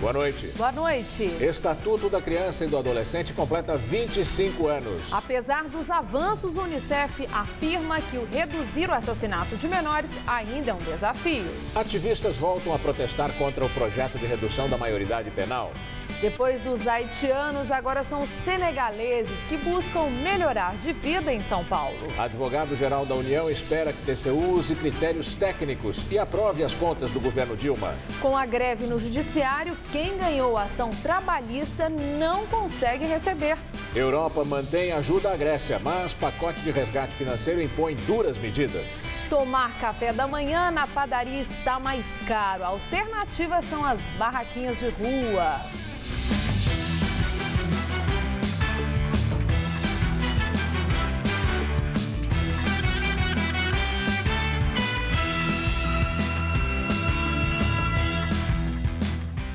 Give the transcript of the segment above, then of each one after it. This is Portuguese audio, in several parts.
Boa noite. Boa noite. Estatuto da Criança e do Adolescente completa 25 anos. Apesar dos avanços, o Unicef afirma que o reduzir o assassinato de menores ainda é um desafio. Ativistas voltam a protestar contra o projeto de redução da maioridade penal. Depois dos haitianos, agora são os senegaleses que buscam melhorar de vida em São Paulo. Advogado-geral da União espera que TCU use critérios técnicos e aprove as contas do governo Dilma. Com a greve no judiciário, quem ganhou a ação trabalhista não consegue receber. Europa mantém ajuda à Grécia, mas pacote de resgate financeiro impõe duras medidas. Tomar café da manhã na padaria está mais caro. A alternativa são as barraquinhas de rua.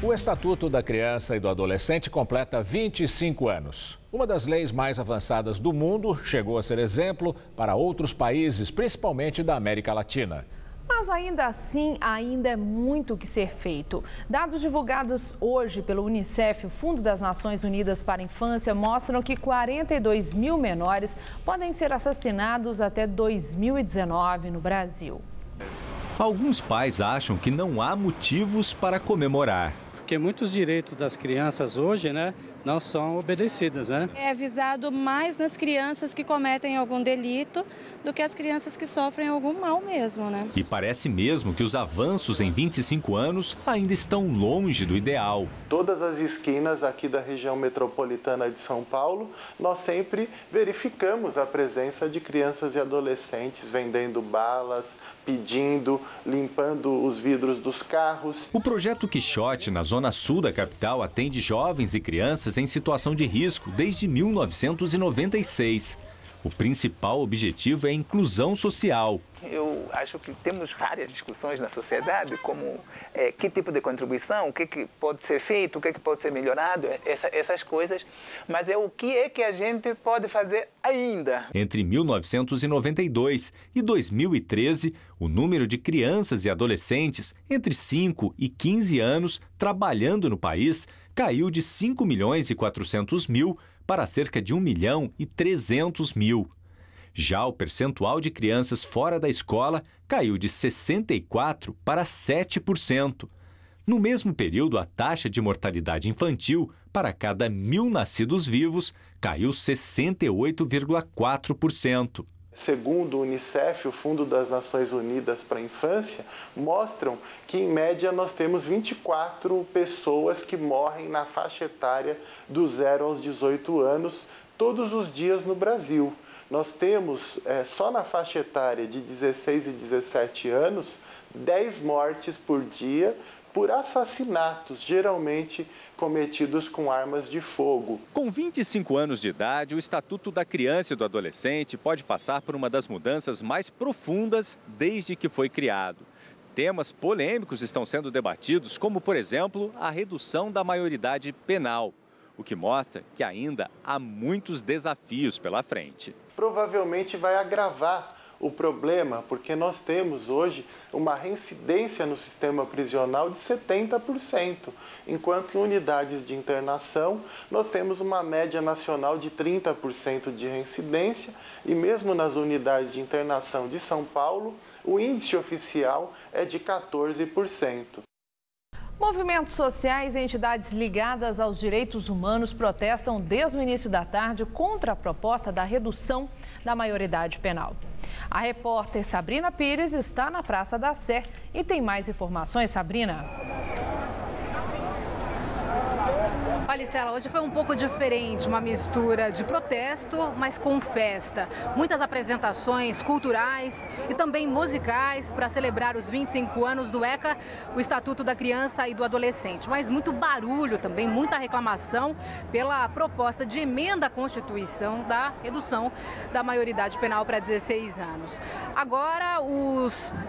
O Estatuto da Criança e do Adolescente completa 25 anos. Uma das leis mais avançadas do mundo, chegou a ser exemplo para outros países, principalmente da América Latina. Mas ainda assim, ainda é muito que ser feito. Dados divulgados hoje pelo Unicef, o Fundo das Nações Unidas para a Infância, mostram que 42 mil menores podem ser assassinados até 2019 no Brasil. Alguns pais acham que não há motivos para comemorar. Porque muitos direitos das crianças hoje, não são obedecidos, É visado mais nas crianças que cometem algum delito do que as crianças que sofrem algum mal mesmo, E parece mesmo que os avanços em 25 anos ainda estão longe do ideal. Todas as esquinas aqui da região metropolitana de São Paulo, nós sempre verificamos a presença de crianças e adolescentes vendendo balas, pedindo, limpando os vidros dos carros. O projeto Quixote, na zona sul da capital, atende jovens e crianças em situação de risco desde 1996. O principal objetivo é a inclusão social. Eu acho que temos várias discussões na sociedade, como que tipo de contribuição, o que pode ser feito, o que pode ser melhorado, essas coisas. Mas o que é que a gente pode fazer ainda? Entre 1992 e 2013, o número de crianças e adolescentes entre 5 e 15 anos trabalhando no país caiu de 5.400.000 para cerca de 1.300.000. Já o percentual de crianças fora da escola caiu de 64% para 7%. No mesmo período, a taxa de mortalidade infantil para cada 1.000 nascidos vivos caiu 68,4%. Segundo o Unicef, o Fundo das Nações Unidas para a Infância, mostram que, em média, nós temos 24 pessoas que morrem na faixa etária dos 0 aos 18 anos todos os dias no Brasil. Nós temos, só na faixa etária de 16 e 17 anos, 10 mortes por dia por assassinatos, geralmente cometidos com armas de fogo. Com 25 anos de idade, o Estatuto da Criança e do Adolescente pode passar por uma das mudanças mais profundas desde que foi criado. Temas polêmicos estão sendo debatidos, como, por exemplo, a redução da maioridade penal, o que mostra que ainda há muitos desafios pela frente. Provavelmente vai agravar o problema, porque nós temos hoje uma reincidência no sistema prisional de 70%, enquanto em unidades de internação nós temos uma média nacional de 30% de reincidência e mesmo nas unidades de internação de São Paulo, o índice oficial é de 14%. Movimentos sociais e entidades ligadas aos direitos humanos protestam desde o início da tarde contra a proposta da redução da maioridade penal. A repórter Sabrina Pires está na Praça da Sé e tem mais informações. Sabrina. Olha, Estela, hoje foi um pouco diferente, uma mistura de protesto, mas com festa. Muitas apresentações culturais e também musicais para celebrar os 25 anos do ECA, o Estatuto da Criança e do Adolescente. Mas muito barulho também, muita reclamação pela proposta de emenda à Constituição da redução da maioridade penal para 16 anos. Agora,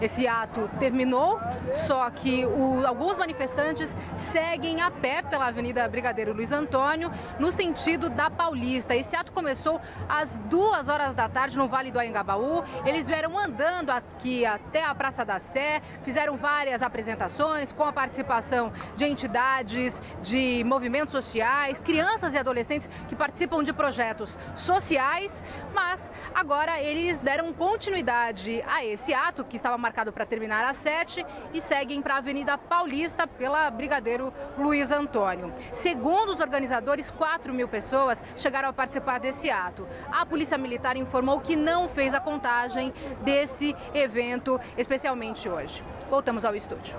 esse ato terminou, só que alguns manifestantes seguem a pé pela Avenida Brigadeiro Brigadeiro Luiz Antônio, no sentido da Paulista. Esse ato começou às 2 horas da tarde no Vale do Anhangabaú. Eles vieram andando aqui até a Praça da Sé, fizeram várias apresentações com a participação de entidades, de movimentos sociais, crianças e adolescentes que participam de projetos sociais, mas agora eles deram continuidade a esse ato que estava marcado para terminar às 7 e seguem para a Avenida Paulista pela Brigadeiro Luiz Antônio. Segundo os organizadores, 4.000 pessoas chegaram a participar desse ato. A Polícia Militar informou que não fez a contagem desse evento, especialmente hoje. Voltamos ao estúdio.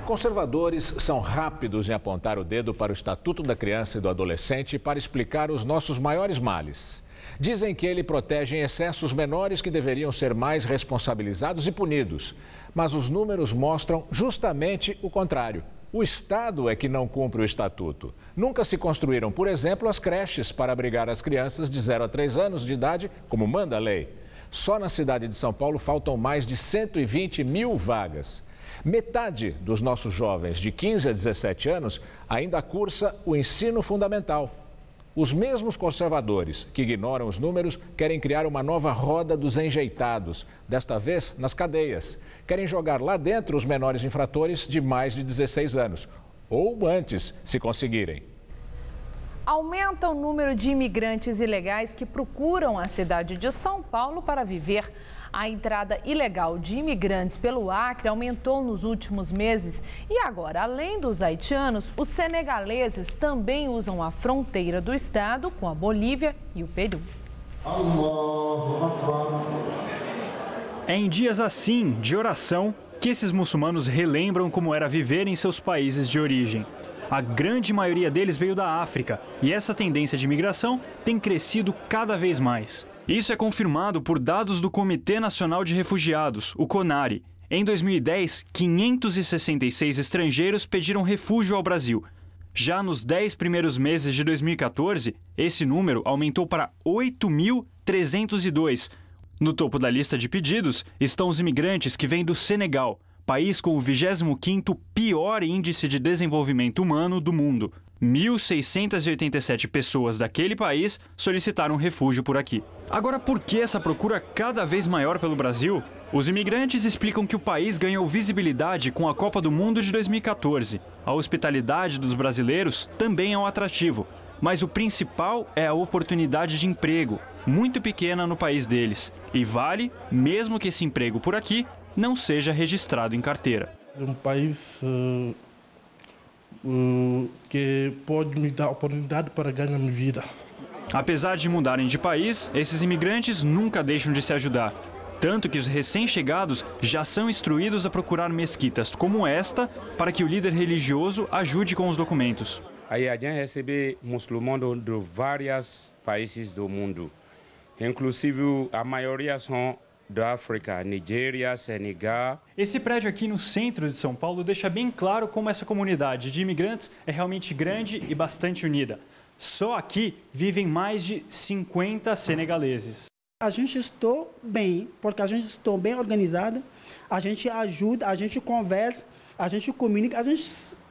Conservadores são rápidos em apontar o dedo para o Estatuto da Criança e do Adolescente para explicar os nossos maiores males. Dizem que ele protege em excesso os menores que deveriam ser mais responsabilizados e punidos. Mas os números mostram justamente o contrário. O Estado é que não cumpre o Estatuto. Nunca se construíram, por exemplo, as creches para abrigar as crianças de 0 a 3 anos de idade, como manda a lei. Só na cidade de São Paulo faltam mais de 120 mil vagas. Metade dos nossos jovens de 15 a 17 anos ainda cursa o ensino fundamental. Os mesmos conservadores que ignoram os números querem criar uma nova roda dos enjeitados, desta vez nas cadeias. Querem jogar lá dentro os menores infratores de mais de 16 anos, ou antes, se conseguirem. Aumenta o número de imigrantes ilegais que procuram a cidade de São Paulo para viver. A entrada ilegal de imigrantes pelo Acre aumentou nos últimos meses e agora, além dos haitianos, os senegaleses também usam a fronteira do estado com a Bolívia e o Peru. É em dias assim, de oração, que esses muçulmanos relembram como era viver em seus países de origem. A grande maioria deles veio da África e essa tendência de imigração tem crescido cada vez mais. Isso é confirmado por dados do Comitê Nacional de Refugiados, o CONARE. Em 2010, 566 estrangeiros pediram refúgio ao Brasil. Já nos 10 primeiros meses de 2014, esse número aumentou para 8.302. No topo da lista de pedidos estão os imigrantes que vêm do Senegal, país com o 25º pior índice de desenvolvimento humano do mundo. 1.687 pessoas daquele país solicitaram refúgio por aqui. Agora, por que essa procura cada vez maior pelo Brasil? Os imigrantes explicam que o país ganhou visibilidade com a Copa do Mundo de 2014. A hospitalidade dos brasileiros também é um atrativo. Mas o principal é a oportunidade de emprego, muito pequena no país deles. E vale, mesmo que esse emprego por aqui não seja registrado em carteira. É um país que pode me dar oportunidade para ganhar minha vida. Apesar de mudarem de país, esses imigrantes nunca deixam de se ajudar. Tanto que os recém-chegados já são instruídos a procurar mesquitas como esta para que o líder religioso ajude com os documentos. Aí a gente recebe muçulmanos de vários países do mundo. Inclusive, a maioria são da África, Nigéria, Senegal. Esse prédio aqui no centro de São Paulo deixa bem claro como essa comunidade de imigrantes é realmente grande e bastante unida. Só aqui vivem mais de 50 senegaleses. A gente está bem, porque a gente está bem organizado, a gente ajuda, a gente conversa, a gente comunica, a gente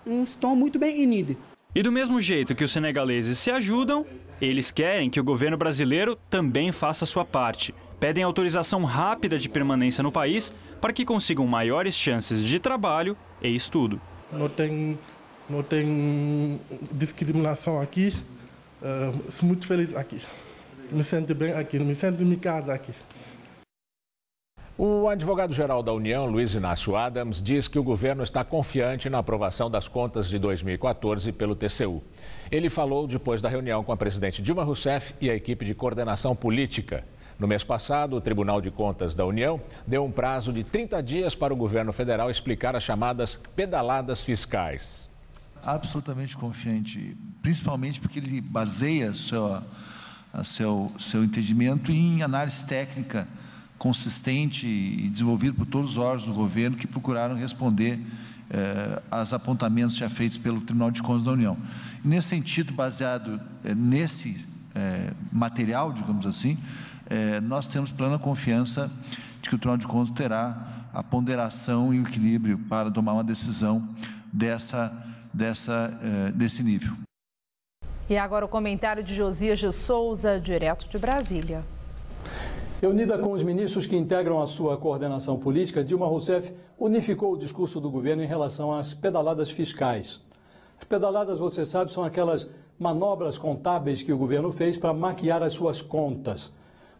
está muito bem unido. E do mesmo jeito que os senegaleses se ajudam, eles querem que o governo brasileiro também faça a sua parte. Pedem autorização rápida de permanência no país para que consigam maiores chances de trabalho e estudo. Não tem discriminação aqui. Sou muito feliz aqui. Me sinto bem aqui, me sinto em minha casa aqui. O advogado-geral da União, Luiz Inácio Adams, diz que o governo está confiante na aprovação das contas de 2014 pelo TCU. Ele falou depois da reunião com a presidente Dilma Rousseff e a equipe de coordenação política. No mês passado, o Tribunal de Contas da União deu um prazo de 30 dias para o governo federal explicar as chamadas pedaladas fiscais. Absolutamente confiante, principalmente porque ele baseia seu entendimento em análise técnica consistente e desenvolvido por todos os órgãos do governo que procuraram responder aos apontamentos já feitos pelo Tribunal de Contas da União. E, nesse sentido, baseado nesse material, digamos assim, nós temos plena confiança de que o Tribunal de Contas terá a ponderação e o equilíbrio para tomar uma decisão dessa desse nível. E agora o comentário de Josias de Souza, direto de Brasília. Reunida com os ministros que integram a sua coordenação política, Dilma Rousseff unificou o discurso do governo em relação às pedaladas fiscais. As pedaladas, você sabe, são aquelas manobras contábeis que o governo fez para maquiar as suas contas.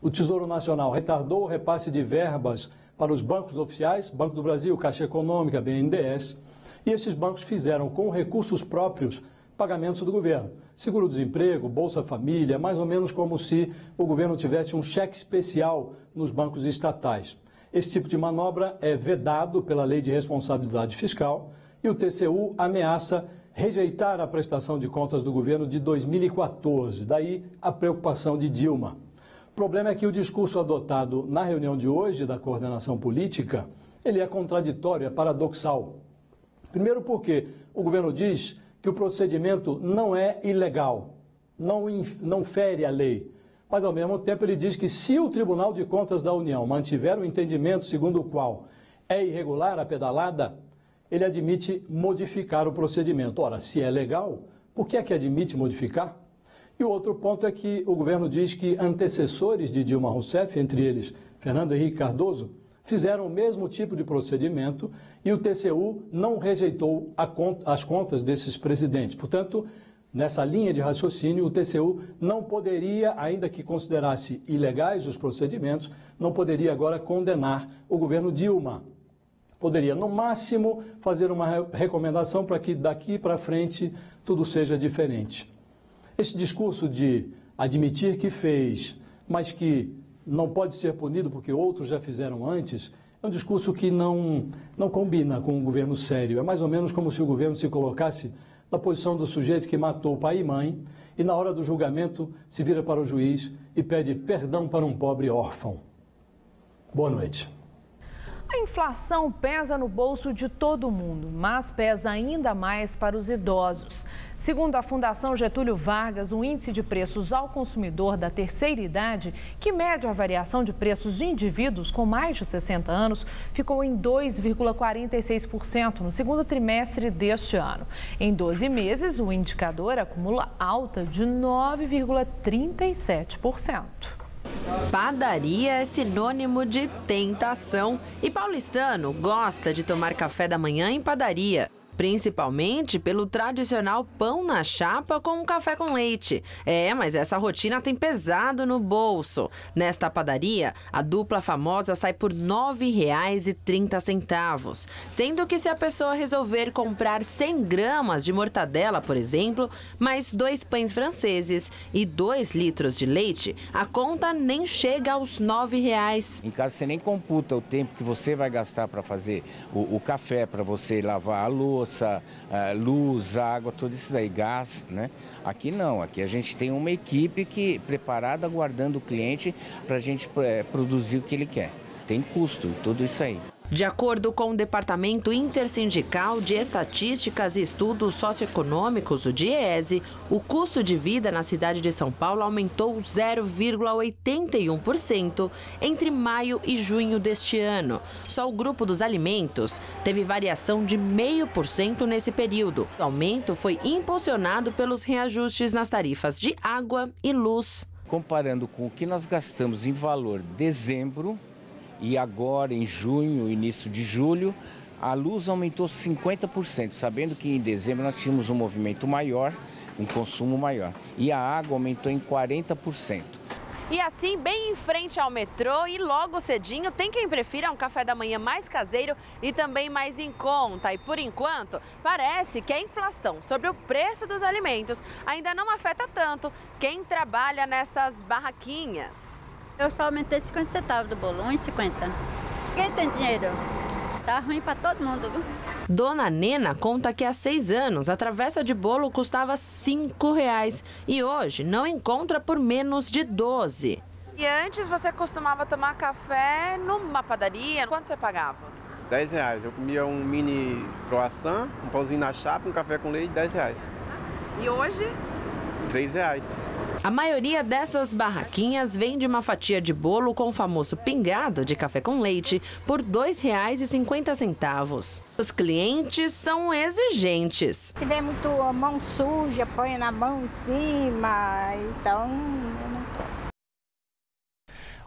O Tesouro Nacional retardou o repasse de verbas para os bancos oficiais, Banco do Brasil, Caixa Econômica, BNDES, e esses bancos fizeram com recursos próprios pagamentos do governo. Seguro-desemprego, Bolsa Família, mais ou menos como se o governo tivesse um cheque especial nos bancos estatais. Esse tipo de manobra é vedado pela Lei de Responsabilidade Fiscal e o TCU ameaça rejeitar a prestação de contas do governo de 2014. Daí a preocupação de Dilma. O problema é que o discurso adotado na reunião de hoje da coordenação política, ele é contraditório, é paradoxal. Primeiro porque o governo diz que o procedimento não é ilegal, não fere a lei. Mas, ao mesmo tempo, ele diz que se o Tribunal de Contas da União mantiver o entendimento segundo o qual é irregular a pedalada, ele admite modificar o procedimento. Ora, se é legal, por que é que admite modificar? E o outro ponto é que o governo diz que antecessores de Dilma Rousseff, entre eles Fernando Henrique Cardoso, fizeram o mesmo tipo de procedimento e o TCU não rejeitou as contas desses presidentes. Portanto, nessa linha de raciocínio, o TCU não poderia, ainda que considerasse ilegais os procedimentos, não poderia agora condenar o governo Dilma. Poderia, no máximo, fazer uma recomendação para que daqui para frente tudo seja diferente. Esse discurso de admitir que fez, mas que não pode ser punido porque outros já fizeram antes, é um discurso que não combina com um governo sério. É mais ou menos como se o governo se colocasse na posição do sujeito que matou pai e mãe e na hora do julgamento se vira para o juiz e pede perdão para um pobre órfão. Boa noite. A inflação pesa no bolso de todo mundo, mas pesa ainda mais para os idosos. Segundo a Fundação Getúlio Vargas, o índice de preços ao consumidor da terceira idade, que mede a variação de preços de indivíduos com mais de 60 anos, ficou em 2,46% no segundo trimestre deste ano. Em 12 meses, o indicador acumula alta de 9,37%. Padaria é sinônimo de tentação e paulistano gosta de tomar café da manhã em padaria, principalmente pelo tradicional pão na chapa com café com leite. Mas essa rotina tem pesado no bolso. Nesta padaria, a dupla famosa sai por R$ 9,30, sendo que se a pessoa resolver comprar 100 gramas de mortadela, por exemplo, mais 2 pães franceses e 2 litros de leite, a conta nem chega aos R$ 9,00. Em casa você nem computa o tempo que você vai gastar para fazer o café, para você lavar a louça, luz, água, tudo isso daí, gás, né? Aqui não, aqui a gente tem uma equipe preparada aguardando o cliente para a gente produzir o que ele quer. Tem custo, tudo isso aí. De acordo com o Departamento Intersindical de Estatísticas e Estudos Socioeconômicos, o DIEESE, o custo de vida na cidade de São Paulo aumentou 0,81% entre maio e junho deste ano. Só o grupo dos alimentos teve variação de 0,5% nesse período. O aumento foi impulsionado pelos reajustes nas tarifas de água e luz. Comparando com o que nós gastamos em valor dezembro, e agora, em junho, início de julho, a luz aumentou 50%, sabendo que em dezembro nós tínhamos um movimento maior, um consumo maior. E a água aumentou em 40%. E assim, bem em frente ao metrô e logo cedinho, tem quem prefira um café da manhã mais caseiro e também mais em conta. E por enquanto, parece que a inflação sobre o preço dos alimentos ainda não afeta tanto quem trabalha nessas barraquinhas. Eu só aumentei 50 centavos do bolo, 1,50. Quem tem dinheiro? Tá ruim para todo mundo, viu? Dona Nena conta que há 6 anos a travessa de bolo custava R$ 5,00 e hoje não encontra por menos de 12. E antes você costumava tomar café numa padaria? Quanto você pagava? R$10. Eu comia um mini croissant, um pãozinho na chapa, um café com leite, R$10. E hoje? R$3. A maioria dessas barraquinhas vende uma fatia de bolo com o famoso pingado de café com leite por R$ 2,50. Os clientes são exigentes. Se tiver muito mão suja, põe na mão em cima, então...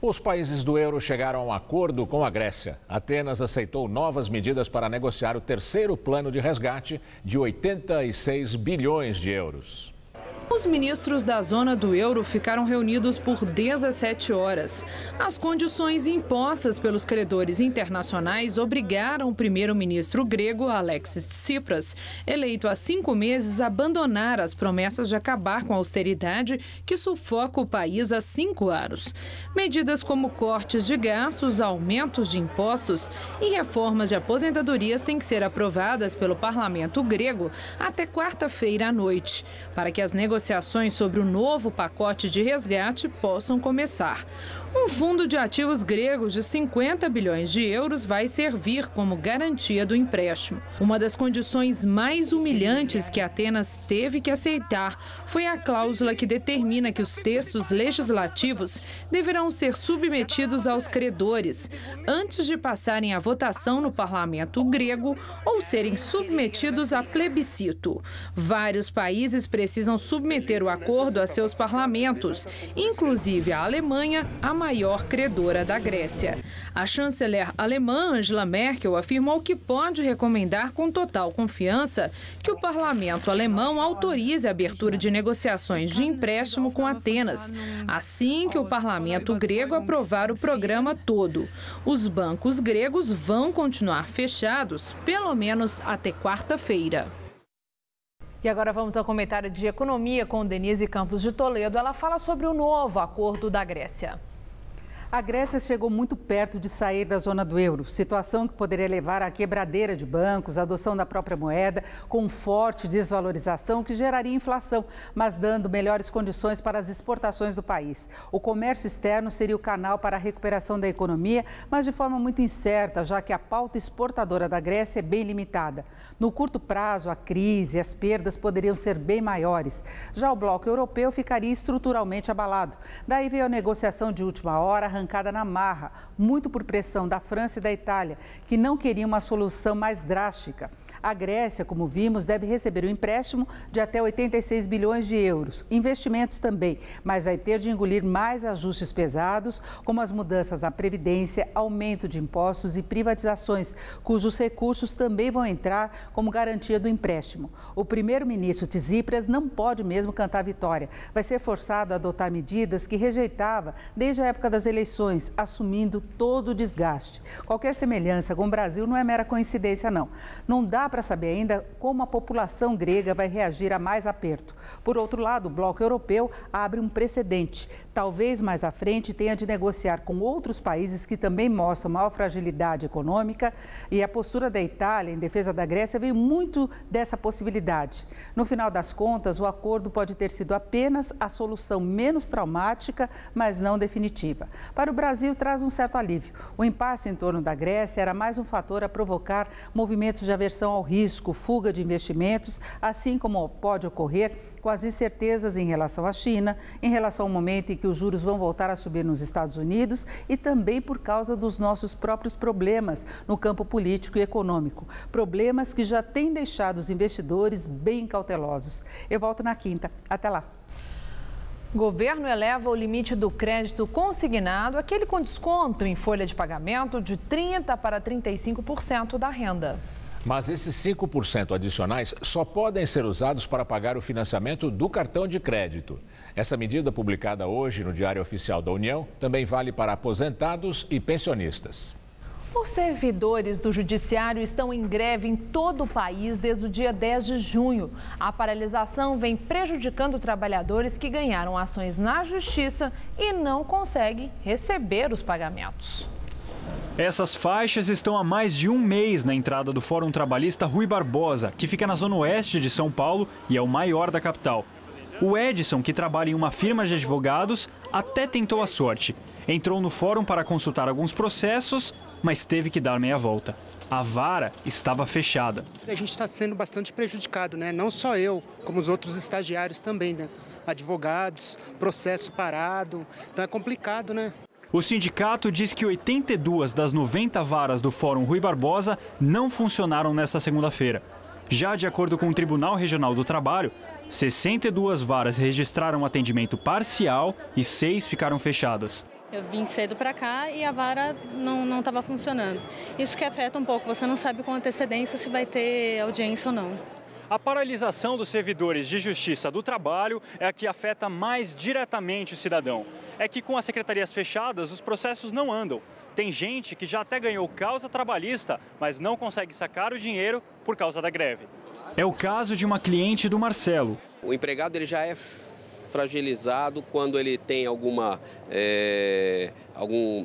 Os países do euro chegaram a um acordo com a Grécia. Atenas aceitou novas medidas para negociar o terceiro plano de resgate de 86 bilhões de euros. Os ministros da zona do euro ficaram reunidos por 17 horas. As condições impostas pelos credores internacionais obrigaram o primeiro-ministro grego, Alexis Tsipras, eleito há 5 meses, a abandonar as promessas de acabar com a austeridade que sufoca o país há 5 anos. Medidas como cortes de gastos, aumentos de impostos e reformas de aposentadorias têm que ser aprovadas pelo parlamento grego até quarta-feira à noite, para que as negociações sobre o novo pacote de resgate possam começar. Um fundo de ativos gregos de 50 bilhões de euros vai servir como garantia do empréstimo. Uma das condições mais humilhantes que Atenas teve que aceitar foi a cláusula que determina que os textos legislativos deverão ser submetidos aos credores antes de passarem à votação no parlamento grego ou serem submetidos a plebiscito. Vários países precisam submeter o acordo a seus parlamentos, inclusive a Alemanha, a maior credora da Grécia. A chanceler alemã Angela Merkel afirmou que pode recomendar com total confiança que o parlamento alemão autorize a abertura de negociações de empréstimo com Atenas, assim que o parlamento grego aprovar o programa todo. Os bancos gregos vão continuar fechados, pelo menos até quarta-feira. E agora vamos ao comentário de economia com Denise Campos de Toledo. Ela fala sobre o novo acordo da Grécia. A Grécia chegou muito perto de sair da zona do euro, situação que poderia levar à quebradeira de bancos, à adoção da própria moeda, com forte desvalorização que geraria inflação, mas dando melhores condições para as exportações do país. O comércio externo seria o canal para a recuperação da economia, mas de forma muito incerta, já que a pauta exportadora da Grécia é bem limitada. No curto prazo, a crise e as perdas poderiam ser bem maiores. Já o bloco europeu ficaria estruturalmente abalado. Daí veio a negociação de última hora, arrancada na marra, muito por pressão da França e da Itália, que não queriam uma solução mais drástica. A Grécia, como vimos, deve receber um empréstimo de até 86 bilhões de euros. Investimentos também, mas vai ter de engolir mais ajustes pesados, como as mudanças na Previdência, aumento de impostos e privatizações, cujos recursos também vão entrar como garantia do empréstimo. O primeiro-ministro Tsipras não pode mesmo cantar vitória. Vai ser forçado a adotar medidas que rejeitava desde a época das eleições, assumindo todo o desgaste. Qualquer semelhança com o Brasil não é mera coincidência, não. Não dá para saber ainda como a população grega vai reagir a mais aperto. Por outro lado, o bloco europeu abre um precedente. Talvez mais à frente tenha de negociar com outros países que também mostram maior fragilidade econômica, e a postura da Itália em defesa da Grécia veio muito dessa possibilidade. No final das contas, o acordo pode ter sido apenas a solução menos traumática, mas não definitiva. Para o Brasil, traz um certo alívio. O impasse em torno da Grécia era mais um fator a provocar movimentos de aversão ao risco, fuga de investimentos, assim como pode ocorrer com as incertezas em relação à China, em relação ao momento em que os juros vão voltar a subir nos Estados Unidos e também por causa dos nossos próprios problemas no campo político e econômico. Problemas que já têm deixado os investidores bem cautelosos. Eu volto na quinta. Até lá. O governo eleva o limite do crédito consignado, aquele com desconto em folha de pagamento, de 30% para 35% da renda. Mas esses 5% adicionais só podem ser usados para pagar o financiamento do cartão de crédito. Essa medida, publicada hoje no Diário Oficial da União, também vale para aposentados e pensionistas. Os servidores do Judiciário estão em greve em todo o país desde o dia 10 de junho. A paralisação vem prejudicando trabalhadores que ganharam ações na Justiça e não conseguem receber os pagamentos. Essas faixas estão há mais de um mês na entrada do Fórum Trabalhista Rui Barbosa, que fica na zona oeste de São Paulo e é o maior da capital. O Edson, que trabalha em uma firma de advogados, até tentou a sorte. Entrou no fórum para consultar alguns processos, mas teve que dar meia volta. A vara estava fechada. A gente está sendo bastante prejudicado, né? Não só eu, como os outros estagiários também, né? Advogados, processo parado, então é complicado, né? O sindicato diz que 82 das 90 varas do Fórum Rui Barbosa não funcionaram nesta segunda-feira. Já de acordo com o Tribunal Regional do Trabalho, 62 varas registraram atendimento parcial e 6 ficaram fechadas. Eu vim cedo para cá e a vara não estava funcionando. Isso que afeta um pouco, você não sabe com antecedência se vai ter audiência ou não. A paralisação dos servidores de Justiça do Trabalho é a que afeta mais diretamente o cidadão. É que com as secretarias fechadas, os processos não andam. Tem gente que já até ganhou causa trabalhista, mas não consegue sacar o dinheiro por causa da greve. É o caso de uma cliente do Marcelo. O empregado ele já é fragilizado quando ele tem algum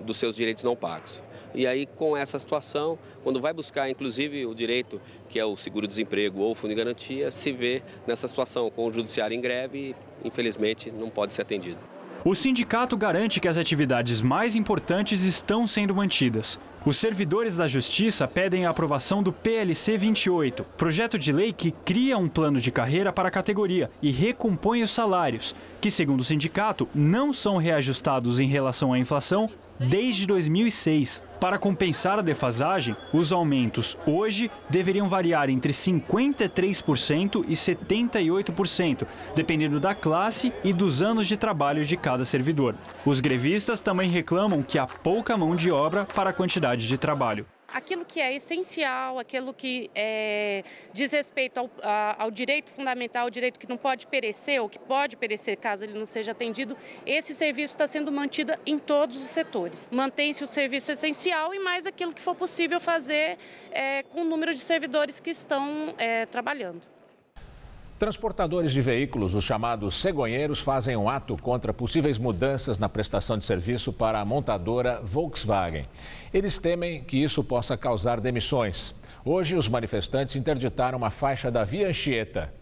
dos seus direitos não pagos. E aí, com essa situação, quando vai buscar, inclusive, o direito, que é o seguro-desemprego ou o fundo de garantia, se vê nessa situação com o judiciário em greve e, infelizmente, não pode ser atendido. O sindicato garante que as atividades mais importantes estão sendo mantidas. Os servidores da Justiça pedem a aprovação do PLC 28, projeto de lei que cria um plano de carreira para a categoria e recompõe os salários, que, segundo o sindicato, não são reajustados em relação à inflação desde 2006. Para compensar a defasagem, os aumentos hoje deveriam variar entre 53% e 78%, dependendo da classe e dos anos de trabalho de cada servidor. Os grevistas também reclamam que há pouca mão de obra para a quantidade de trabalho. Aquilo que é essencial, aquilo que diz respeito ao direito fundamental, ao direito que não pode perecer ou que pode perecer caso ele não seja atendido, esse serviço está sendo mantido em todos os setores. Mantém-se o serviço essencial e mais aquilo que for possível fazer com o número de servidores que estão trabalhando. Transportadores de veículos, os chamados cegonheiros, fazem um ato contra possíveis mudanças na prestação de serviço para a montadora Volkswagen. Eles temem que isso possa causar demissões. Hoje, os manifestantes interditaram uma faixa da Via Anchieta.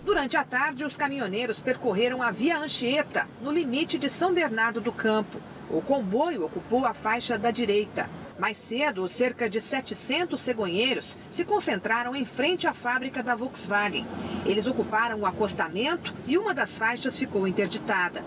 Durante a tarde, os caminhoneiros percorreram a Via Anchieta, no limite de São Bernardo do Campo. O comboio ocupou a faixa da direita. Mais cedo, cerca de 700 cegonheiros se concentraram em frente à fábrica da Volkswagen. Eles ocuparam o acostamento e uma das faixas ficou interditada.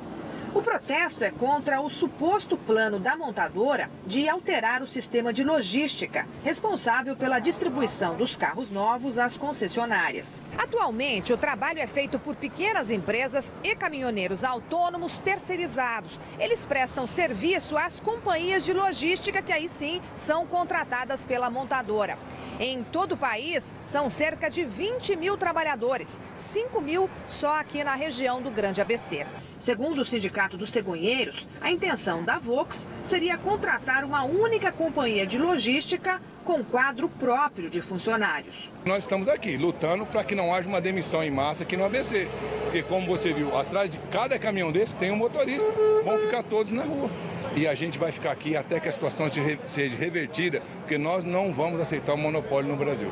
O protesto é contra o suposto plano da montadora de alterar o sistema de logística, responsável pela distribuição dos carros novos às concessionárias. Atualmente, o trabalho é feito por pequenas empresas e caminhoneiros autônomos terceirizados. Eles prestam serviço às companhias de logística que aí sim são contratadas pela montadora. Em todo o país, são cerca de 20 mil trabalhadores, 5 mil só aqui na região do Grande ABC. Segundo o Sindicato dos Cegonheiros, a intenção da Volks seria contratar uma única companhia de logística com quadro próprio de funcionários. Nós estamos aqui lutando para que não haja uma demissão em massa aqui no ABC. Porque, como você viu, atrás de cada caminhão desse tem um motorista. Vão ficar todos na rua. E a gente vai ficar aqui até que a situação seja revertida, porque nós não vamos aceitar o monopólio no Brasil.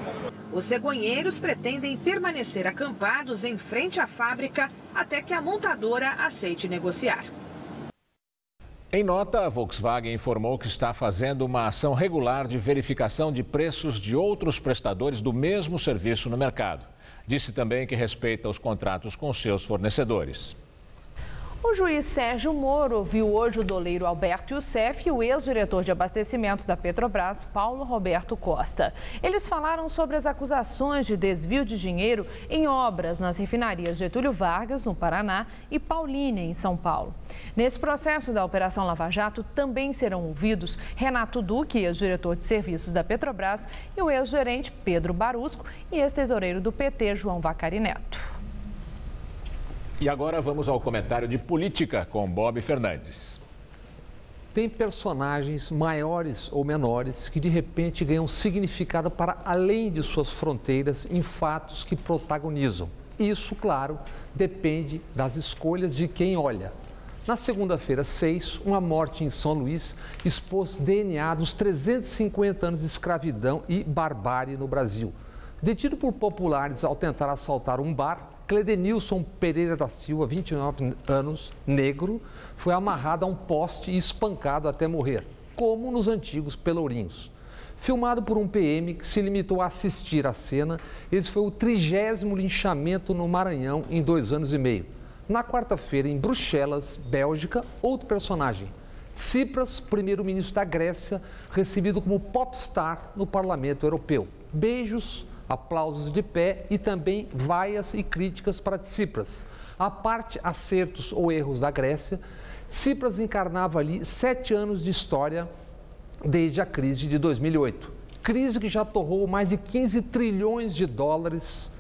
Os cegonheiros pretendem permanecer acampados em frente à fábrica até que a montadora aceite negociar. Em nota, a Volkswagen informou que está fazendo uma ação regular de verificação de preços de outros prestadores do mesmo serviço no mercado. Disse também que respeita os contratos com seus fornecedores. O juiz Sérgio Moro ouviu hoje o doleiro Alberto Youssef e o ex-diretor de abastecimento da Petrobras, Paulo Roberto Costa. Eles falaram sobre as acusações de desvio de dinheiro em obras nas refinarias Getúlio Vargas, no Paraná, e Paulínia, em São Paulo. Nesse processo da Operação Lava Jato, também serão ouvidos Renato Duque, ex-diretor de serviços da Petrobras, e o ex-gerente Pedro Barusco e ex-tesoureiro do PT, João Vacari Neto. E agora vamos ao comentário de política com Bob Fernandes. Tem personagens maiores ou menores que de repente ganham significado para além de suas fronteiras em fatos que protagonizam. Isso, claro, depende das escolhas de quem olha. Na segunda-feira, 6, uma morte em São Luís expôs DNA dos 350 anos de escravidão e barbárie no Brasil. Detido por populares ao tentar assaltar um bar, Cledenilson Pereira da Silva, 29 anos, negro, foi amarrado a um poste e espancado até morrer. como nos antigos Pelourinhos. Filmado por um PM que se limitou a assistir à cena, esse foi o 30º linchamento no Maranhão em 2 anos e meio. Na quarta-feira, em Bruxelas, Bélgica, outro personagem. Tsipras, primeiro-ministro da Grécia, recebido como popstar no Parlamento Europeu. Beijos, aplausos de pé e também vaias e críticas para Tsipras. À parte acertos ou erros da Grécia, Tsipras encarnava ali 7 anos de história desde a crise de 2008. Crise que já torrou mais de 15 trilhões de dólares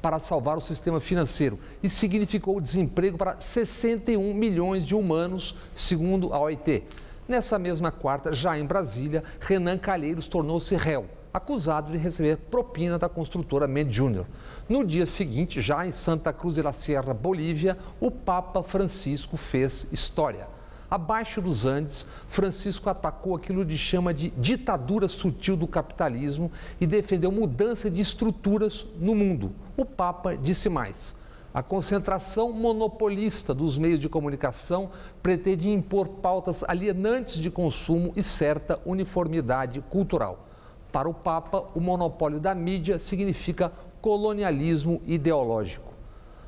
para salvar o sistema financeiro e significou desemprego para 61 milhões de humanos, segundo a OIT. Nessa mesma quarta, já em Brasília, Renan Calheiros tornou-se réu, acusado de receber propina da construtora Mendes Júnior. No dia seguinte, já em Santa Cruz de la Sierra, Bolívia, o Papa Francisco fez história. Abaixo dos Andes, Francisco atacou aquilo que chama de ditadura sutil do capitalismo e defendeu mudança de estruturas no mundo. O Papa disse mais. A concentração monopolista dos meios de comunicação pretende impor pautas alienantes de consumo e certa uniformidade cultural. Para o Papa, o monopólio da mídia significa colonialismo ideológico.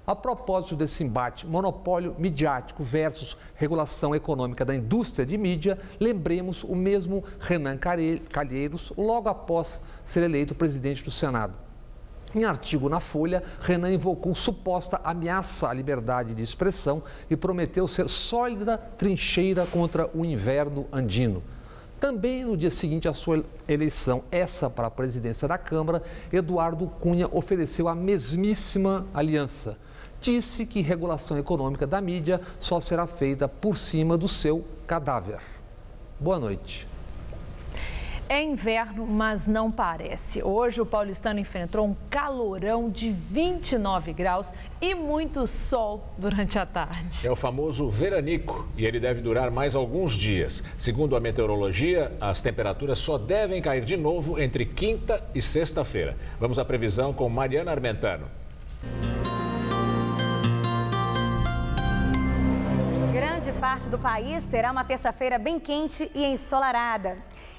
A propósito desse embate monopólio midiático versus regulação econômica da indústria de mídia, lembremos o mesmo Renan Calheiros logo após ser eleito presidente do Senado. Em artigo na Folha, Renan invocou suposta ameaça à liberdade de expressão e prometeu ser sólida trincheira contra o inverno andino. Também no dia seguinte à sua eleição, essa para a presidência da Câmara, Eduardo Cunha ofereceu a mesmíssima aliança. Disse que regulação econômica da mídia só será feita por cima do seu cadáver. Boa noite. É inverno, mas não parece. Hoje o paulistano enfrentou um calorão de 29 graus e muito sol durante a tarde. É o famoso veranico e ele deve durar mais alguns dias. Segundo a meteorologia, as temperaturas só devem cair de novo entre quinta e sexta-feira. Vamos à previsão com Mariana Armentano. Grande parte do país terá uma terça-feira bem quente e ensolarada.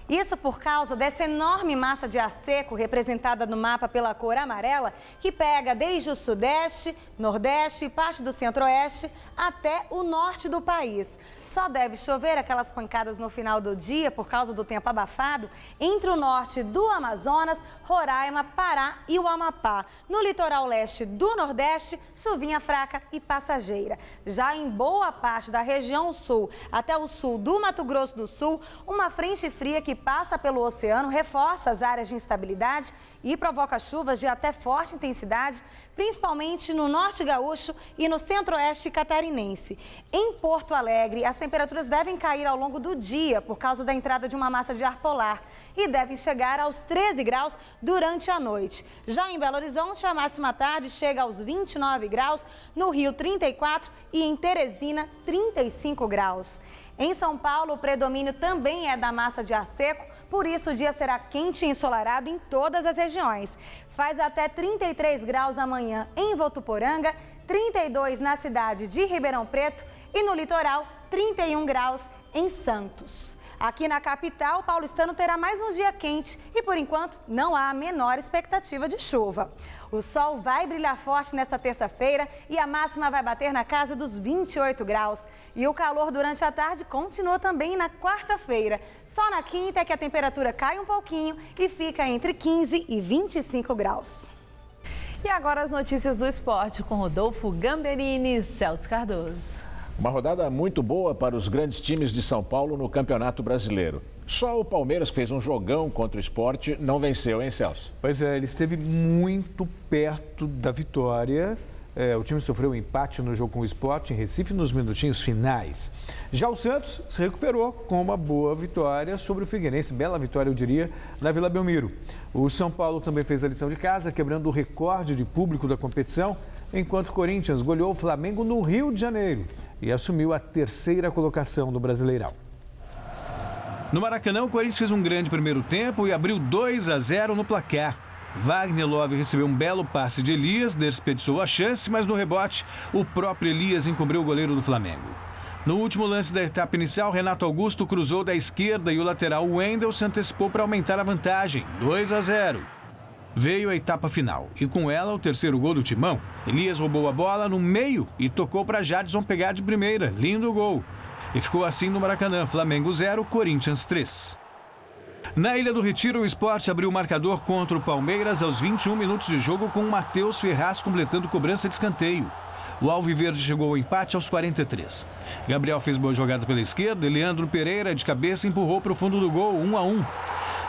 Isso por causa dessa enorme massa de ar seco representada no mapa pela cor amarela, que pega desde o sudeste, nordeste e parte do centro-oeste até o norte do país. Só deve chover aquelas pancadas no final do dia por causa do tempo abafado entre o norte do Amazonas, Roraima, Pará e o Amapá. No litoral leste do Nordeste, chuvinha fraca e passageira. Já em boa parte da região sul até o sul do Mato Grosso do Sul, uma frente fria que passa pelo oceano reforça as áreas de instabilidade e provoca chuvas de até forte intensidade, principalmente no norte gaúcho e no centro-oeste catarinense. Em Porto Alegre, as temperaturas devem cair ao longo do dia por causa da entrada de uma massa de ar polar e devem chegar aos 13 graus durante a noite. Já em Belo Horizonte, a máxima à tarde chega aos 29 graus, no Rio 34 e em Teresina 35 graus. Em São Paulo, o predomínio também é da massa de ar seco, por isso o dia será quente e ensolarado em todas as regiões. Faz até 33 graus amanhã em Votuporanga, 32 na cidade de Ribeirão Preto e no litoral 31 graus em Santos. Aqui na capital, o paulistano terá mais um dia quente e, por enquanto, não há a menor expectativa de chuva. O sol vai brilhar forte nesta terça-feira e a máxima vai bater na casa dos 28 graus. E o calor durante a tarde continua também na quarta-feira. Só na quinta é que a temperatura cai um pouquinho e fica entre 15 e 25 graus. E agora as notícias do esporte com Rodolfo Gamberini e Celso Cardoso. Uma rodada muito boa para os grandes times de São Paulo no Campeonato Brasileiro. Só o Palmeiras, que fez um jogão contra o Sport, não venceu, hein, Celso? Pois é, ele esteve muito perto da vitória. O time sofreu um empate no jogo com o Sport em Recife nos minutinhos finais. Já o Santos se recuperou com uma boa vitória sobre o Figueirense, bela vitória, eu diria, na Vila Belmiro. O São Paulo também fez a lição de casa, quebrando o recorde de público da competição, enquanto o Corinthians goleou o Flamengo no Rio de Janeiro e assumiu a terceira colocação do Brasileirão. No Maracanã, o Corinthians fez um grande primeiro tempo e abriu 2-0 no placar. Wagner Love recebeu um belo passe de Elias, desperdiçou a chance, mas no rebote, o próprio Elias encobriu o goleiro do Flamengo. No último lance da etapa inicial, Renato Augusto cruzou da esquerda e o lateral Wendel se antecipou para aumentar a vantagem, 2-0. Veio a etapa final e com ela o terceiro gol do Timão. Elias roubou a bola no meio e tocou para Jadson pegar de primeira, lindo gol. E ficou assim no Maracanã, Flamengo 0, Corinthians 3. Na Ilha do Retiro, o Sport abriu o marcador contra o Palmeiras aos 21 minutos de jogo com o Matheus Ferraz completando cobrança de escanteio. O Alviverde chegou ao empate aos 43. Gabriel fez boa jogada pela esquerda e Leandro Pereira, de cabeça, empurrou para o fundo do gol, 1-1.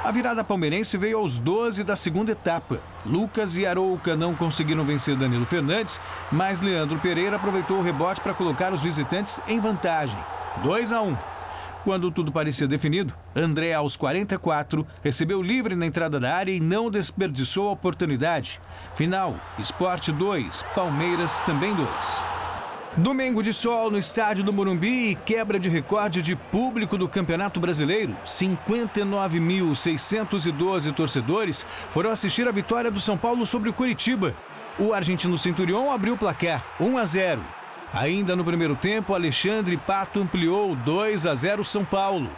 A virada palmeirense veio aos 12 da segunda etapa. Lucas e Arouca não conseguiram vencer Danilo Fernandes, mas Leandro Pereira aproveitou o rebote para colocar os visitantes em vantagem, 2-1. Quando tudo parecia definido, André, aos 44, recebeu livre na entrada da área e não desperdiçou a oportunidade. Final, Sport 2, Palmeiras também 2. Domingo de sol no estádio do Morumbi e quebra de recorde de público do Campeonato Brasileiro. 59.612 torcedores foram assistir a vitória do São Paulo sobre o Coritiba. O argentino Centurion abriu o placar, 1-0. Ainda no primeiro tempo, Alexandre Pato ampliou 2-0 São Paulo.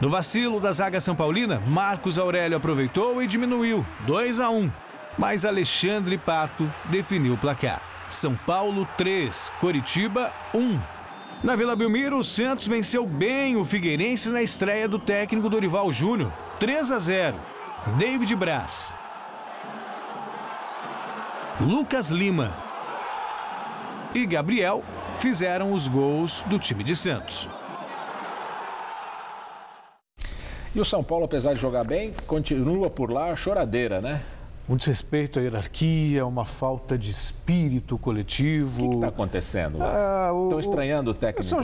No vacilo da zaga São Paulina, Marcos Aurélio aproveitou e diminuiu, 2-1. Mas Alexandre Pato definiu o placar. São Paulo 3, Coritiba 1. Na Vila Belmiro, o Santos venceu bem o Figueirense na estreia do técnico Dorival Júnior, 3-0. David Braz, Lucas Lima e Gabriel fizeram os gols do time de Santos. E o São Paulo, apesar de jogar bem, continua por lá a choradeira, né? Um desrespeito à hierarquia, uma falta de espírito coletivo. O que está acontecendo? Estão estranhando o técnico? São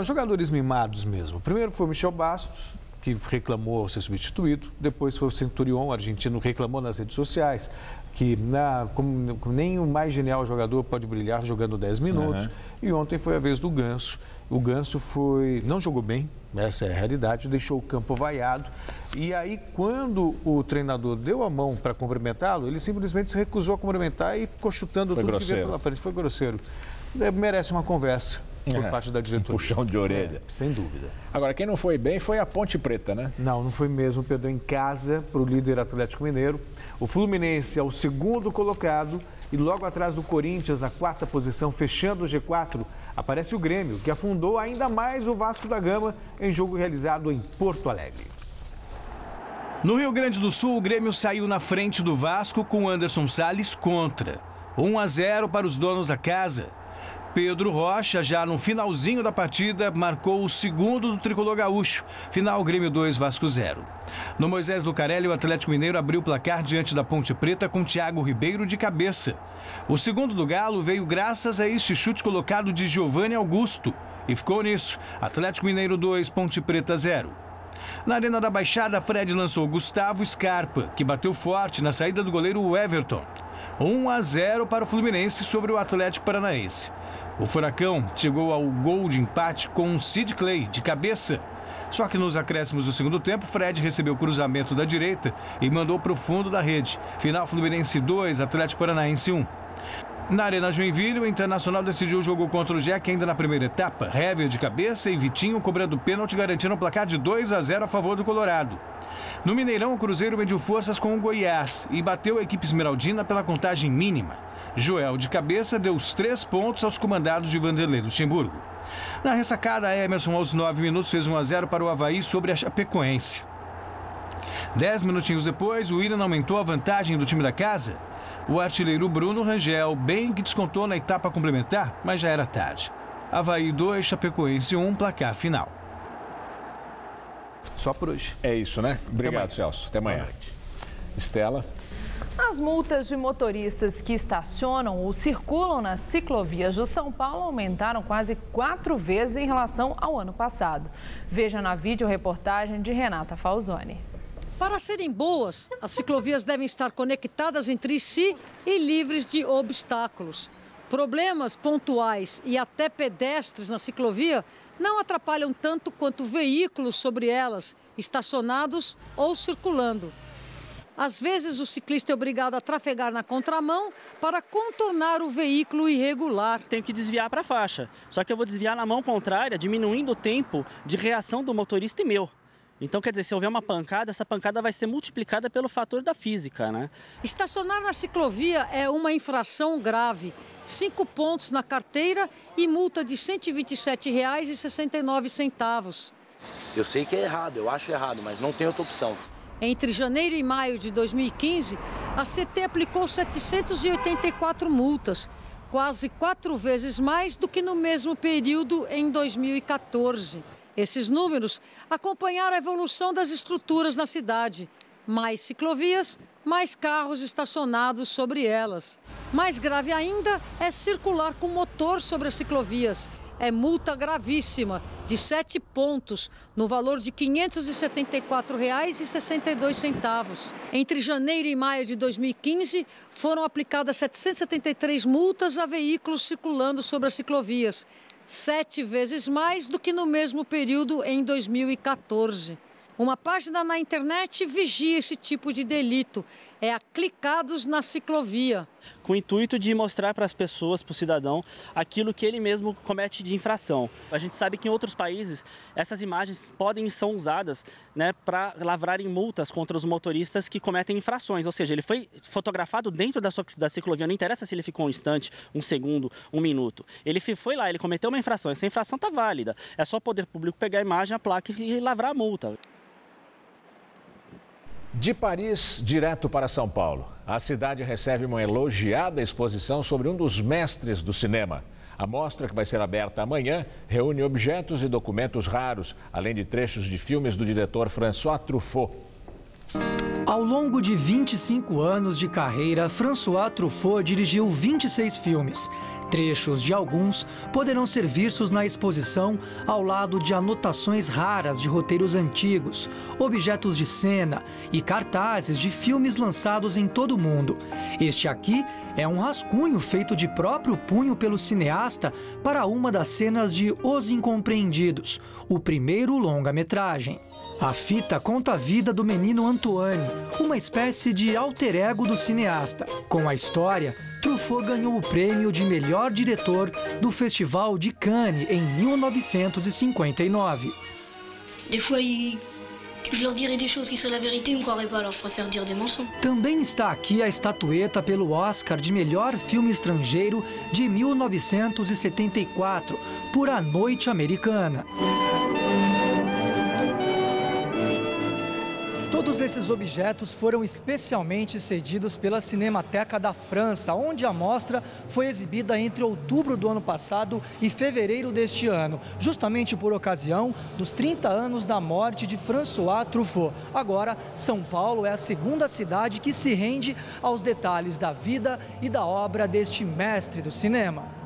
jogadores mimados mesmo. Primeiro foi o Michel Bastos, que reclamou ser substituído. Depois foi o Centurion, argentino, reclamou nas redes sociais que como nem o mais genial jogador pode brilhar jogando 10 minutos. Uhum. E ontem foi a vez do Ganso. O Ganso não jogou bem, essa é a realidade, deixou o campo vaiado. E aí, quando o treinador deu a mão para cumprimentá-lo, ele simplesmente se recusou a cumprimentar e ficou chutando tudo que veio pela frente. Foi grosseiro. Merece uma conversa por parte da diretoria. Puxão de orelha. Sem dúvida. Agora, quem não foi bem foi a Ponte Preta, né? Não foi mesmo. Perdeu em casa para o líder Atlético Mineiro. O Fluminense é o segundo colocado e logo atrás do Corinthians, na quarta posição, fechando o G4, aparece o Grêmio, que afundou ainda mais o Vasco da Gama em jogo realizado em Porto Alegre. No Rio Grande do Sul, o Grêmio saiu na frente do Vasco com Anderson Salles contra. 1-0 para os donos da casa. Pedro Rocha, já no finalzinho da partida, marcou o segundo do tricolor gaúcho. Final, Grêmio 2, Vasco 0. No Moisés Lucarelli, o Atlético Mineiro abriu o placar diante da Ponte Preta com Thiago Ribeiro de cabeça. O segundo do Galo veio graças a este chute colocado de Giovanni Augusto. E ficou nisso. Atlético Mineiro 2, Ponte Preta 0. Na Arena da Baixada, Fred lançou Gustavo Scarpa, que bateu forte na saída do goleiro Everton. 1-0 para o Fluminense sobre o Atlético Paranaense. O Furacão chegou ao gol de empate com Sid Clay, de cabeça. Só que nos acréscimos do segundo tempo, Fred recebeu o cruzamento da direita e mandou para o fundo da rede. Final, Fluminense 2, Atlético Paranaense 1. Na Arena Joinville, o Internacional decidiu o jogo contra o Jack ainda na primeira etapa. Hever de cabeça e Vitinho cobrando pênalti, garantindo um placar de 2-0 a favor do Colorado. No Mineirão, o Cruzeiro mediu forças com o Goiás e bateu a equipe esmeraldina pela contagem mínima. Joel de cabeça deu os 3 pontos aos comandados de Vanderlei Luxemburgo. Na ressacada, Emerson aos 9 minutos fez 1-0 para o Avaí sobre a Chapecoense. 10 minutinhos depois, o Willian aumentou a vantagem do time da casa. O artilheiro Bruno Rangel bem que descontou na etapa complementar, mas já era tarde. Avaí 2, Chapecoense 1, placar final. Só por hoje. É isso, né? Obrigado, Celso. Até amanhã. Estela. As multas de motoristas que estacionam ou circulam nas ciclovias de São Paulo aumentaram quase 4 vezes em relação ao ano passado. Veja na videoreportagem de Renata Falzoni. Para serem boas, as ciclovias devem estar conectadas entre si e livres de obstáculos. Problemas pontuais e até pedestres na ciclovia não atrapalham tanto quanto veículos sobre elas, estacionados ou circulando. Às vezes, o ciclista é obrigado a trafegar na contramão para contornar o veículo irregular. Tenho que desviar para a faixa, só que eu vou desviar na mão contrária, diminuindo o tempo de reação do motorista e meu. Então, quer dizer, se houver uma pancada, essa pancada vai ser multiplicada pelo fator da física, né? Estacionar na ciclovia é uma infração grave. 5 pontos na carteira e multa de R$ 127,69. Eu sei que é errado, eu acho errado, mas não tem outra opção. Entre janeiro e maio de 2015, a CT aplicou 784 multas, quase 4 vezes mais do que no mesmo período em 2014. Esses números acompanharam a evolução das estruturas na cidade. Mais ciclovias, mais carros estacionados sobre elas. Mais grave ainda é circular com motor sobre as ciclovias. É multa gravíssima, de 7 pontos, no valor de R$ 574,62. Entre janeiro e maio de 2015, foram aplicadas 773 multas a veículos circulando sobre as ciclovias, 7 vezes mais do que no mesmo período em 2014. Uma página na internet vigia esse tipo de delito. É a Clicados na Ciclovia. Com o intuito de mostrar para as pessoas, para o cidadão, aquilo que ele mesmo comete de infração. A gente sabe que em outros países essas imagens podem e são usadas, né, para lavrarem multas contra os motoristas que cometem infrações. Ou seja, ele foi fotografado dentro da ciclovia, não interessa se ele ficou um instante, um segundo, um minuto. Ele foi lá, ele cometeu uma infração, essa infração está válida. É só o poder público pegar a imagem, a placa e lavrar a multa. De Paris, direto para São Paulo. A cidade recebe uma elogiada exposição sobre um dos mestres do cinema. A mostra, que vai ser aberta amanhã, reúne objetos e documentos raros, além de trechos de filmes do diretor François Truffaut. Ao longo de 25 anos de carreira, François Truffaut dirigiu 26 filmes. Trechos de alguns poderão ser vistos na exposição ao lado de anotações raras de roteiros antigos, objetos de cena e cartazes de filmes lançados em todo o mundo. Este aqui é um rascunho feito de próprio punho pelo cineasta para uma das cenas de Os Incompreendidos, o primeiro longa-metragem. A fita conta a vida do menino Antoine, uma espécie de alter ego do cineasta. Com a história, Truffaut ganhou o prêmio de melhor diretor do Festival de Cannes em 1959. Des fois, je leur dirais des choses qui seraient la vérité, ils me croiraient pas, alors je préfère dire des mensonges. Também está aqui a estatueta pelo Oscar de melhor filme estrangeiro de 1974, por A Noite Americana. Todos esses objetos foram especialmente cedidos pela Cinemateca da França, onde a mostra foi exibida entre outubro do ano passado e fevereiro deste ano, justamente por ocasião dos 30 anos da morte de François Truffaut. Agora, São Paulo é a segunda cidade que se rende aos detalhes da vida e da obra deste mestre do cinema.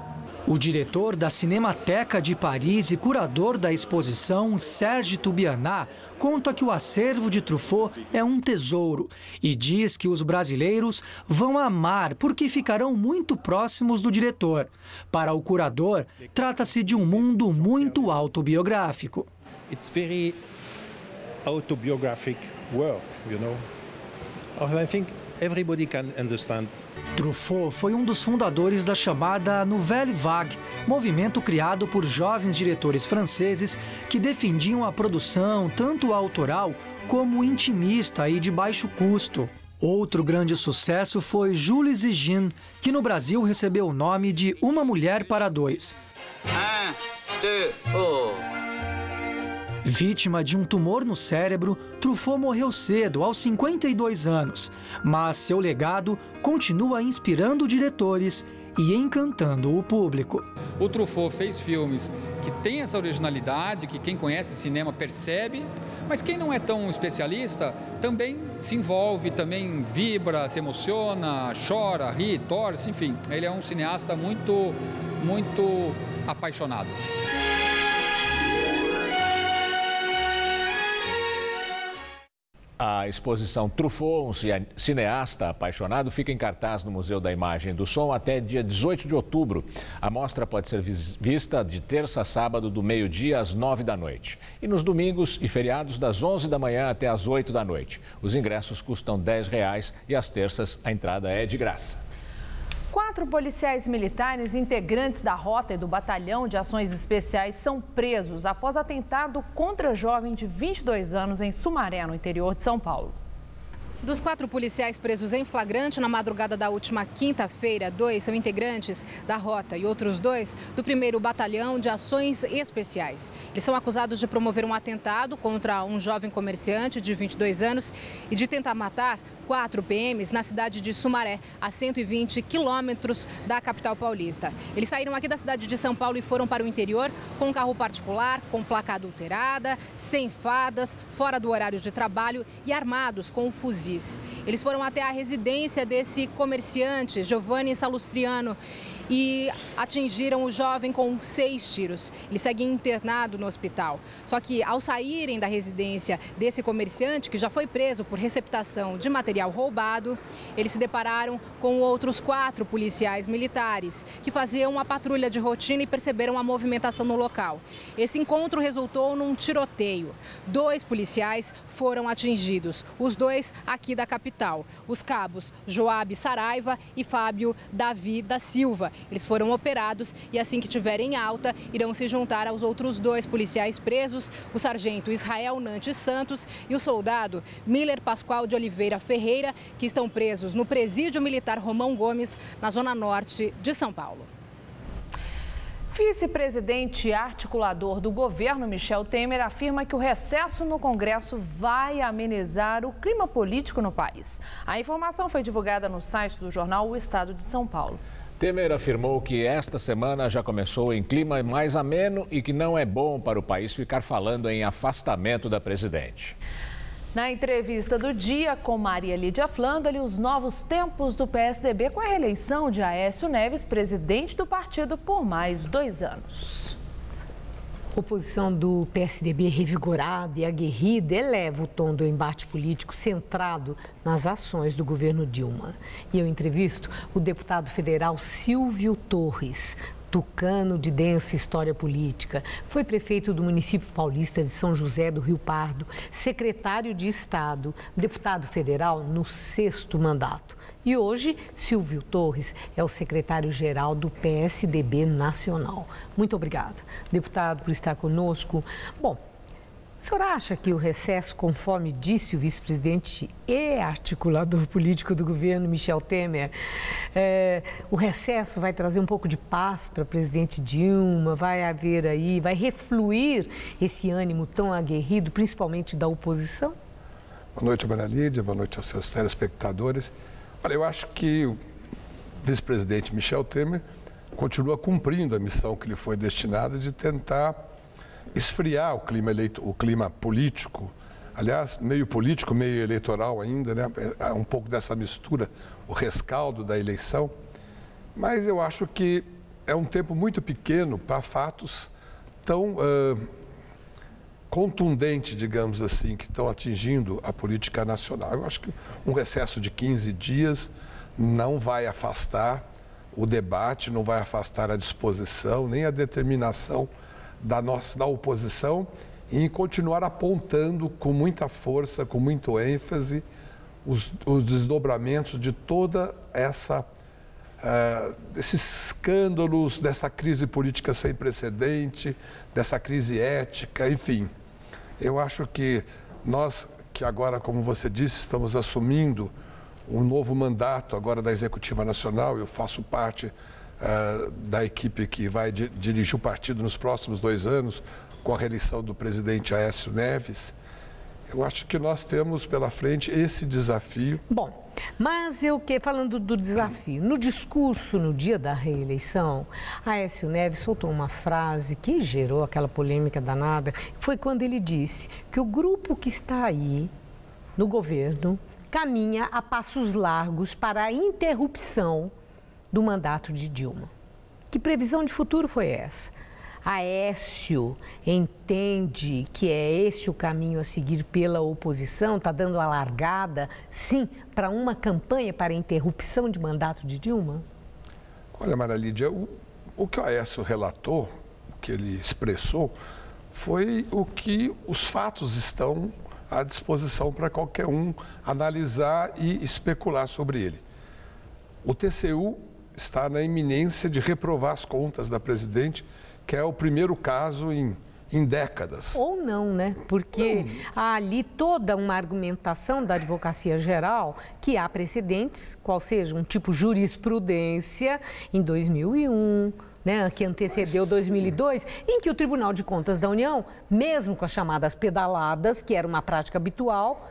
O diretor da Cinemateca de Paris e curador da exposição, Serge Toubianat, conta que o acervo de Truffaut é um tesouro e diz que os brasileiros vão amar porque ficarão muito próximos do diretor. Para o curador, trata-se de um mundo muito autobiográfico. It's very autobiographic work, you know. I think everybody can understand. Truffaut foi um dos fundadores da chamada Nouvelle Vague, movimento criado por jovens diretores franceses que defendiam a produção tanto autoral como intimista e de baixo custo. Outro grande sucesso foi Jules e Jean, que no Brasil recebeu o nome de Uma Mulher para Dois. Vítima de um tumor no cérebro, Truffaut morreu cedo, aos 52 anos. Mas seu legado continua inspirando diretores e encantando o público. O Truffaut fez filmes que têm essa originalidade, que quem conhece cinema percebe, mas quem não é tão especialista também se envolve, também vibra, se emociona, chora, ri, torce, enfim. Ele é um cineasta muito apaixonado. A exposição Truffaut, um cineasta apaixonado, fica em cartaz no Museu da Imagem e do Som até dia 18 de outubro. A mostra pode ser vista de terça a sábado, do meio-dia às 9 da noite. E nos domingos e feriados, das 11 da manhã até às 8 da noite. Os ingressos custam R$10 e às terças a entrada é de graça. 4 policiais militares integrantes da Rota e do Batalhão de Ações Especiais são presos após atentado contra jovem de 22 anos em Sumaré, no interior de São Paulo. Dos 4 policiais presos em flagrante na madrugada da última quinta-feira, 2 são integrantes da Rota e outros 2 do 1º Batalhão de Ações Especiais. Eles são acusados de promover um atentado contra um jovem comerciante de 22 anos e de tentar matar 4 PMs na cidade de Sumaré, a 120 quilômetros da capital paulista. Eles saíram aqui da cidade de São Paulo e foram para o interior com um carro particular, com placa adulterada, sem fardas, fora do horário de trabalho e armados com fuzis. Eles foram até a residência desse comerciante, Giovanni Salustriano, e atingiram o jovem com 6 tiros. Ele segue internado no hospital. Só que ao saírem da residência desse comerciante, que já foi preso por receptação de material roubado, eles se depararam com outros 4 policiais militares que faziam uma patrulha de rotina e perceberam a movimentação no local. Esse encontro resultou num tiroteio. 2 policiais foram atingidos, os 2 aqui da capital, os cabos Joab Saraiva e Fábio Davi da Silva. Eles foram operados e assim que tiverem alta, irão se juntar aos outros 2 policiais presos, o sargento Israel Nantes Santos e o soldado Miller Pascoal de Oliveira Ferreira, que estão presos no Presídio Militar Romão Gomes, na zona norte de São Paulo. Vice-presidente e articulador do governo, Michel Temer, afirma que o recesso no Congresso vai amenizar o clima político no país. A informação foi divulgada no site do jornal O Estado de São Paulo. Temer afirmou que esta semana já começou em clima mais ameno e que não é bom para o país ficar falando em afastamento da presidente. Na entrevista do dia com Maria Lídia Flandre, os novos tempos do PSDB com a reeleição de Aécio Neves, presidente do partido, por mais 2 anos. A oposição do PSDB revigorada e aguerrida eleva o tom do embate político centrado nas ações do governo Dilma. E eu entrevisto o deputado federal Silvio Torres, tucano de densa história política. Foi prefeito do município paulista de São José do Rio Pardo, secretário de Estado, deputado federal no 6º mandato. E hoje, Silvio Torres é o secretário-geral do PSDB Nacional. Muito obrigada, deputado, por estar conosco. Bom, o senhor acha que o recesso, conforme disse o vice-presidente e articulador político do governo, Michel Temer, o recesso vai trazer um pouco de paz para a presidente Dilma, vai haver aí, vai refluir esse ânimo tão aguerrido, principalmente da oposição? Boa noite, Maria Lídia, boa noite aos seus telespectadores. Olha, eu acho que o vice-presidente Michel Temer continua cumprindo a missão que lhe foi destinada de tentar esfriar o clima político, aliás, meio político, meio eleitoral ainda, né? É um pouco dessa mistura, o rescaldo da eleição. Mas eu acho que é um tempo muito pequeno para fatos tão contundentes, digamos assim, que estão atingindo a política nacional. Eu acho que um recesso de 15 dias não vai afastar o debate, não vai afastar a disposição, nem a determinação da oposição em continuar apontando com muita força, com muito ênfase, os desdobramentos de toda esses escândalos, dessa crise política sem precedente, dessa crise ética, enfim. Eu acho que nós, que agora, como você disse, estamos assumindo um novo mandato agora da Executiva Nacional, eu faço parte da equipe que vai dirigir o partido nos próximos 2 anos, com a reeleição do presidente Aécio Neves. Eu acho que nós temos pela frente esse desafio. Bom, mas falando do desafio, no discurso no dia da reeleição, Aécio Neves soltou uma frase que gerou aquela polêmica danada. Foi quando ele disse que o grupo que está aí no governo caminha a passos largos para a interrupção do mandato de Dilma. Que previsão de futuro foi essa? Aécio entende que é esse o caminho a seguir pela oposição? Está dando a largada, sim, para uma campanha para interrupção de mandato de Dilma? Olha, Maria Lídia, o que o Aécio relatou, o que ele expressou, foi o que os fatos estão à disposição para qualquer um analisar e especular sobre ele. O TCU está na iminência de reprovar as contas da presidente, que é o primeiro caso em décadas. Ou não, né? Porque há ali toda uma argumentação da Advocacia Geral que há precedentes, qual seja um tipo jurisprudência em 2001, né, que antecedeu 2002, em que o Tribunal de Contas da União, mesmo com as chamadas pedaladas, que era uma prática habitual,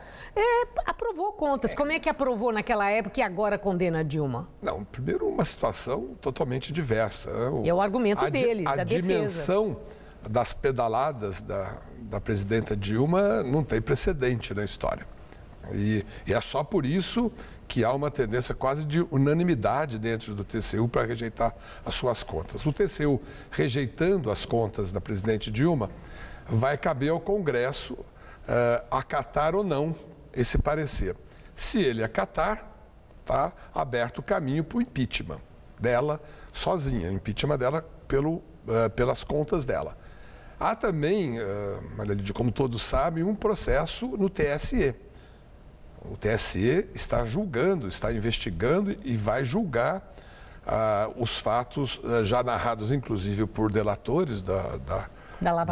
aprovou contas. Como é que aprovou naquela época e agora condena Dilma? Não, primeiro uma situação totalmente diversa. E é o argumento deles, da defesa. A dimensão das pedaladas da presidenta Dilma não tem precedente na história. E é só por isso que há uma tendência quase de unanimidade dentro do TCU para rejeitar as suas contas. O TCU rejeitando as contas da presidente Dilma, vai caber ao Congresso acatar ou não esse parecer. Se ele acatar, está aberto o caminho para o impeachment dela sozinha, o impeachment dela pelas contas dela. Há também, Maria Lídia, como todos sabem, um processo no TSE. O TSE está julgando, está investigando e vai julgar os fatos já narrados, inclusive, por delatores da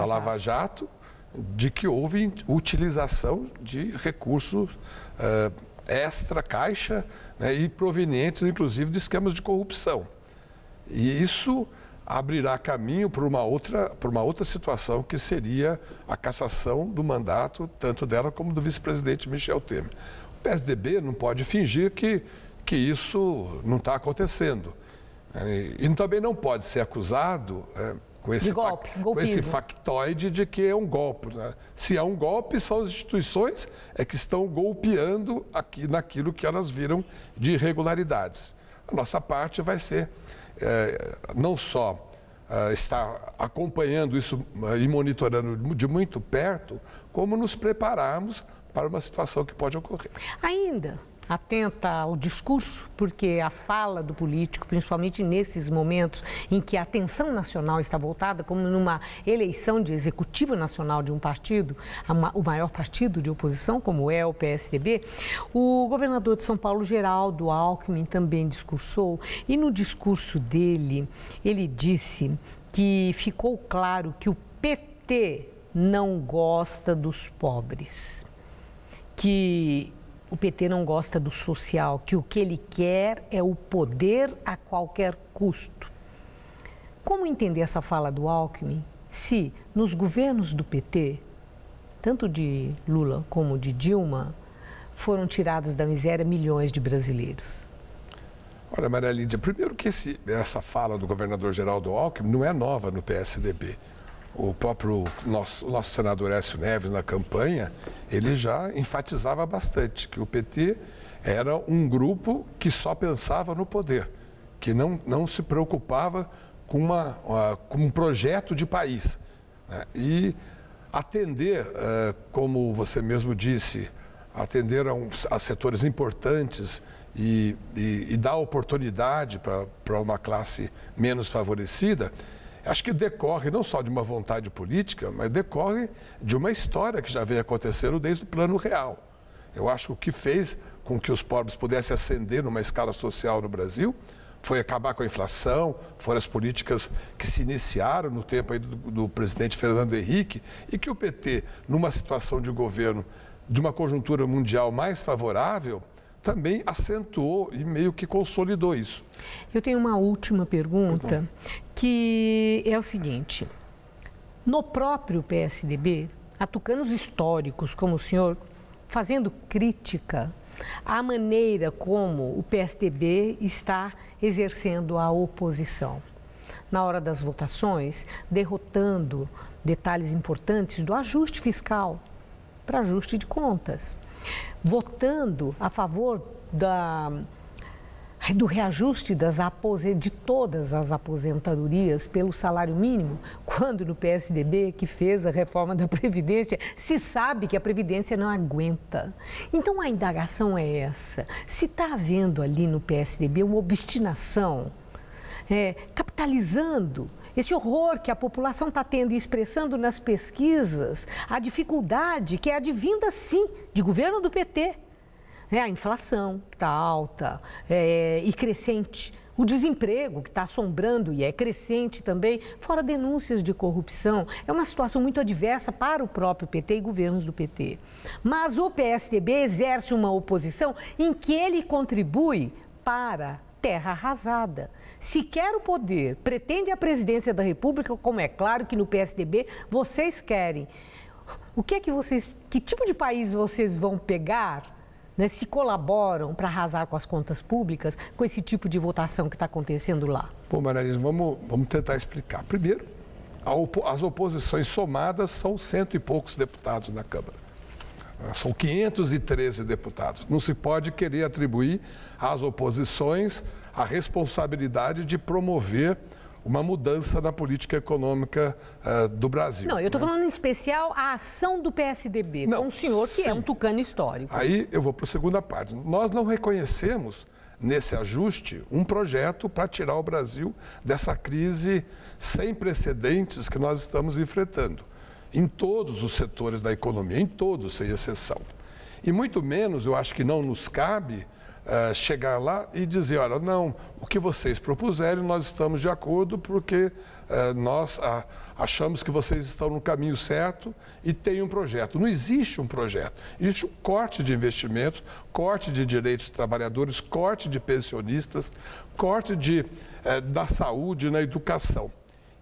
Lava Jato, de que houve utilização de recursos extra-caixa, né, e provenientes, inclusive, de esquemas de corrupção. E isso abrirá caminho para uma outra situação, que seria a cassação do mandato, tanto dela como do vice-presidente Michel Temer. O PSDB não pode fingir que isso não está acontecendo. E também não pode ser acusado com esse factoide de que é um golpe. Né? Se é um golpe, são as instituições que estão golpeando naquilo que elas viram de irregularidades. A nossa parte vai ser não só estar acompanhando isso e monitorando de muito perto, como nos prepararmos para uma situação que pode ocorrer. Ainda atenta ao discurso, porque a fala do político, principalmente nesses momentos em que a atenção nacional está voltada, como numa eleição de executivo nacional de um partido, o maior partido de oposição, como é o PSDB, o governador de São Paulo, Geraldo Alckmin, também discursou, e no discurso dele, ele disse que ficou claro que o PT não gosta dos pobres, que o PT não gosta do social, que o que ele quer é o poder a qualquer custo. Como entender essa fala do Alckmin se nos governos do PT, tanto de Lula como de Dilma, foram tirados da miséria milhões de brasileiros? Olha, Maria Lídia, primeiro que essa fala do governador Geraldo Alckmin não é nova no PSDB. O próprio nosso senador Aécio Neves, na campanha, ele já enfatizava bastante que o PT era um grupo que só pensava no poder, que não se preocupava com um projeto de país. Né? E atender, como você mesmo disse, atender a setores importantes e dar oportunidade para uma classe menos favorecida, acho que decorre não só de uma vontade política, mas decorre de uma história que já vem acontecendo desde o plano real. Eu acho que o que fez com que os pobres pudessem ascender numa escala social no Brasil foi acabar com a inflação, foram as políticas que se iniciaram no tempo aí do presidente Fernando Henrique, e que o PT, numa situação de governo de uma conjuntura mundial mais favorável, também acentuou e meio que consolidou isso. Eu tenho uma última pergunta, que é o seguinte: no próprio PSDB, há tucanos históricos como o senhor, fazendo crítica à maneira como o PSDB está exercendo a oposição. Na hora das votações, derrotando detalhes importantes do ajuste fiscal para ajuste de contas, votando a favor do reajuste de todas as aposentadorias pelo salário mínimo, quando no PSDB, que fez a reforma da Previdência, se sabe que a Previdência não aguenta. Então a indagação é essa, se está havendo ali no PSDB uma obstinação, capitalizando esse horror que a população está tendo e expressando nas pesquisas, a dificuldade que é advinda, sim, de governo do PT. A inflação, que está alta e crescente, o desemprego, que está assombrando e é crescente também, fora denúncias de corrupção. É uma situação muito adversa para o próprio PT e governos do PT. Mas o PSDB exerce uma oposição em que ele contribui para terra arrasada. Se quer o poder, pretende a presidência da República, como é claro que no PSDB vocês querem. Que tipo de país vocês vão pegar, né, se colaboram para arrasar com as contas públicas, com esse tipo de votação que está acontecendo lá? Bom, Maria Elisa, vamos tentar explicar. Primeiro, as oposições somadas são 100 e poucos deputados na Câmara. São 513 deputados. Não se pode querer atribuir às oposições a responsabilidade de promover uma mudança na política econômica do Brasil. Não, eu estou falando em especial a ação do PSDB, com o senhor que é um tucano histórico. Aí eu vou para a segunda parte. Nós não reconhecemos nesse ajuste um projeto para tirar o Brasil dessa crise sem precedentes que nós estamos enfrentando, em todos os setores da economia, em todos, sem exceção. E muito menos, eu acho que não nos cabe chegar lá e dizer, olha, não, o que vocês propuseram, nós estamos de acordo porque nós achamos que vocês estão no caminho certo e tem um projeto. Não existe um projeto, existe um corte de investimentos, corte de direitos dos trabalhadores, corte de pensionistas, corte da saúde, na educação.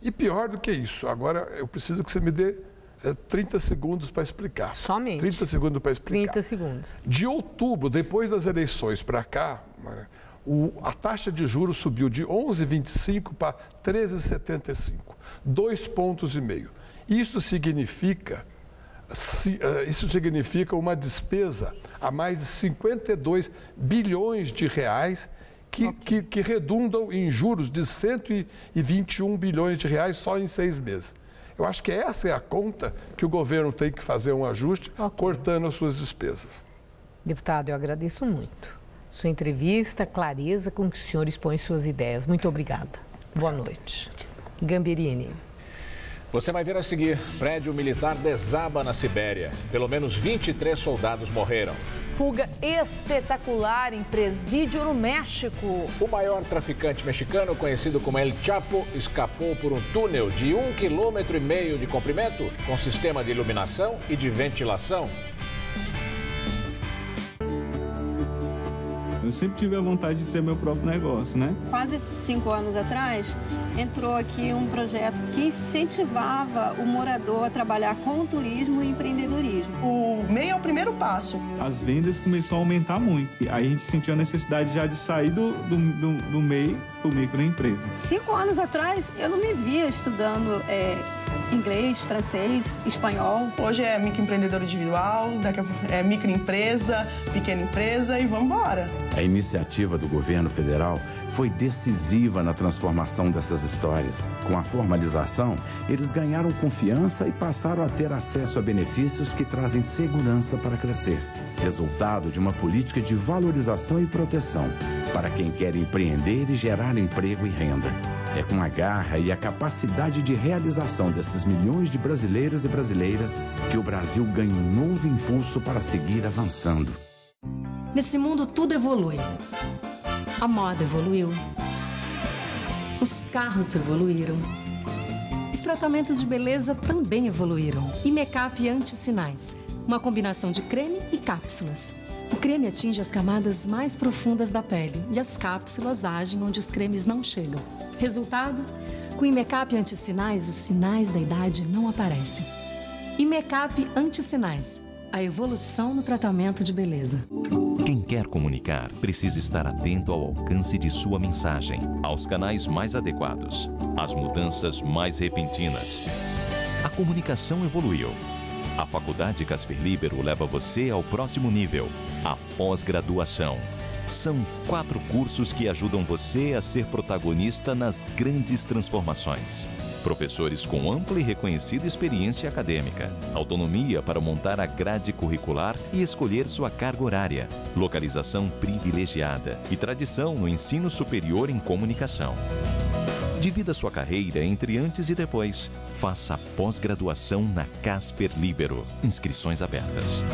E pior do que isso, agora eu preciso que você me dê 30 segundos para explicar. Somente? 30 segundos para explicar. 30 segundos. De outubro, depois das eleições para cá, a taxa de juros subiu de 11,25 para 13,75, 2,5 pontos. Isso significa uma despesa a mais de 52 bilhões de reais que redundam em juros de 121 bilhões de reais só em 6 meses. Eu acho que essa é a conta que o governo tem que fazer um ajuste, cortando as suas despesas. Deputado, eu agradeço muito sua entrevista, a clareza com que o senhor expõe suas ideias. Muito obrigada. Boa noite. Gamberini. Você vai ver a seguir. Prédio militar desaba na Sibéria. Pelo menos 23 soldados morreram. Fuga espetacular em presídio no México. O maior traficante mexicano, conhecido como El Chapo, escapou por um túnel de 1,5 km de comprimento, com sistema de iluminação e de ventilação. Eu sempre tive a vontade de ter meu próprio negócio, né? Quase 5 anos atrás, entrou aqui um projeto que incentivava o morador a trabalhar com turismo e empreendedorismo. O MEI é o primeiro passo. As vendas começaram a aumentar muito. Aí a gente sentiu a necessidade já de sair do MEI para o microempresa. 5 anos atrás, eu não me via estudando inglês, francês, espanhol. Hoje é microempreendedor individual, daqui a pouco é microempresa, pequena empresa e vamos embora. A iniciativa do governo federal foi decisiva na transformação dessas histórias. Com a formalização, eles ganharam confiança e passaram a ter acesso a benefícios que trazem segurança para crescer. Resultado de uma política de valorização e proteção para quem quer empreender e gerar emprego e renda. É com a garra e a capacidade de realização desses milhões de brasileiros e brasileiras que o Brasil ganha um novo impulso para seguir avançando. Nesse mundo tudo evolui. A moda evoluiu. Os carros evoluíram. Os tratamentos de beleza também evoluíram. E make-up anti-sinais. Uma combinação de creme e cápsulas. O creme atinge as camadas mais profundas da pele e as cápsulas agem onde os cremes não chegam. Resultado? Com o Imecap anti-sinais, os sinais da idade não aparecem. Imecap anti-sinais. A evolução no tratamento de beleza. Quem quer comunicar precisa estar atento ao alcance de sua mensagem, aos canais mais adequados, às mudanças mais repentinas. A comunicação evoluiu. A Faculdade Casper Libero leva você ao próximo nível, a pós-graduação. São 4 cursos que ajudam você a ser protagonista nas grandes transformações. Professores com ampla e reconhecida experiência acadêmica, autonomia para montar a grade curricular e escolher sua carga horária, localização privilegiada e tradição no ensino superior em comunicação. Divida sua carreira entre antes e depois. Faça a pós-graduação na Casper Libero. Inscrições abertas.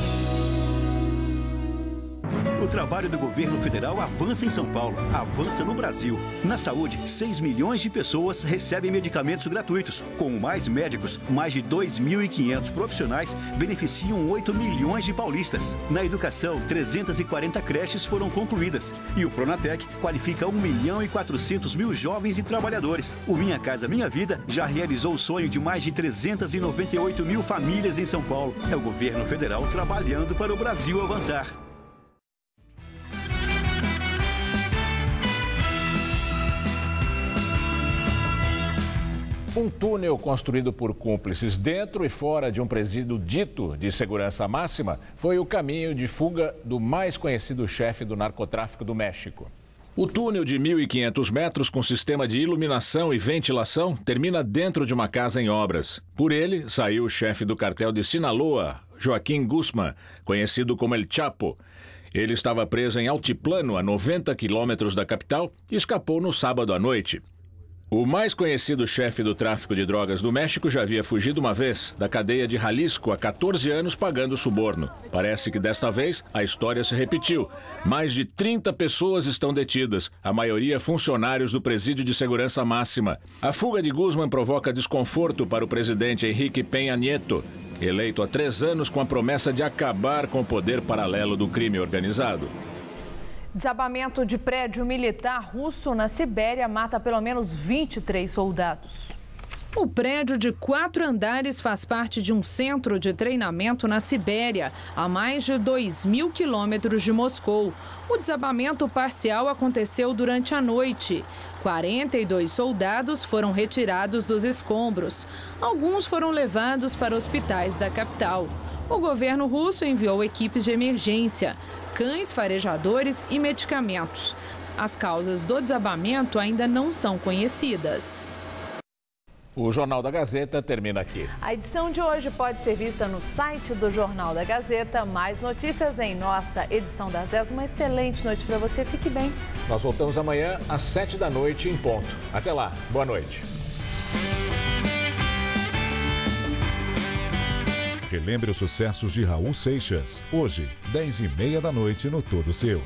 O trabalho do governo federal avança em São Paulo, avança no Brasil. Na saúde, 6 milhões de pessoas recebem medicamentos gratuitos. Com mais médicos, mais de 2.500 profissionais beneficiam 8 milhões de paulistas. Na educação, 340 creches foram concluídas. E o Pronatec qualifica 1.400.000 jovens e trabalhadores. O Minha Casa Minha Vida já realizou o sonho de mais de 398.000 famílias em São Paulo. É o governo federal trabalhando para o Brasil avançar. Um túnel construído por cúmplices dentro e fora de um presídio dito de segurança máxima foi o caminho de fuga do mais conhecido chefe do narcotráfico do México. O túnel de 1.500 metros com sistema de iluminação e ventilação termina dentro de uma casa em obras. Por ele, saiu o chefe do cartel de Sinaloa, Joaquim Guzmán, conhecido como El Chapo. Ele estava preso em Altiplano, a 90 quilômetros da capital, e escapou no sábado à noite. O mais conhecido chefe do tráfico de drogas do México já havia fugido uma vez da cadeia de Jalisco há 14 anos pagando suborno. Parece que desta vez a história se repetiu. Mais de 30 pessoas estão detidas, a maioria funcionários do presídio de segurança máxima. A fuga de Guzmán provoca desconforto para o presidente Enrique Peña Nieto, eleito há 3 anos com a promessa de acabar com o poder paralelo do crime organizado. Desabamento de prédio militar russo na Sibéria mata pelo menos 23 soldados. O prédio de 4 andares faz parte de um centro de treinamento na Sibéria, a mais de 2.000 quilômetros de Moscou. O desabamento parcial aconteceu durante a noite. 42 soldados foram retirados dos escombros. Alguns foram levados para hospitais da capital. O governo russo enviou equipes de emergência, cães farejadores e medicamentos. As causas do desabamento ainda não são conhecidas. O Jornal da Gazeta termina aqui. A edição de hoje pode ser vista no site do Jornal da Gazeta. Mais notícias em nossa edição das 10. Uma excelente noite para você. Fique bem. Nós voltamos amanhã às 7 da noite em ponto. Até lá. Boa noite. Relembre os sucessos de Raul Seixas. Hoje, 10h30 da noite no Todo Seu.